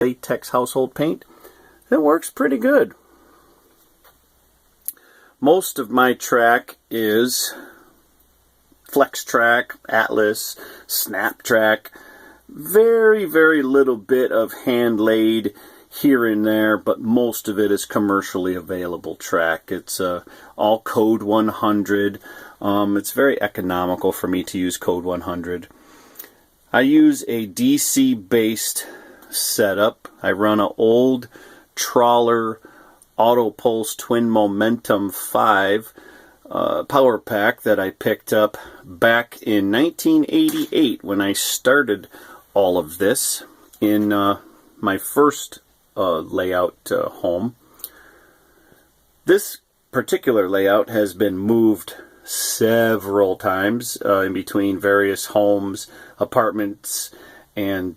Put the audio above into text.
latex household paint. It works pretty good. Most of my track is FlexTrack, Atlas, SnapTrack. Very, very little bit of hand-laid here and there, but most of it is commercially available track. It's all Code 100. It's very economical for me to use Code 100. I use a DC-based setup. I run an old Trawler Autopulse Twin Momentum 5 power pack that I picked up back in 1988 when I started all of this in my first layout home. This particular layout has been moved several times in between various homes, apartments, and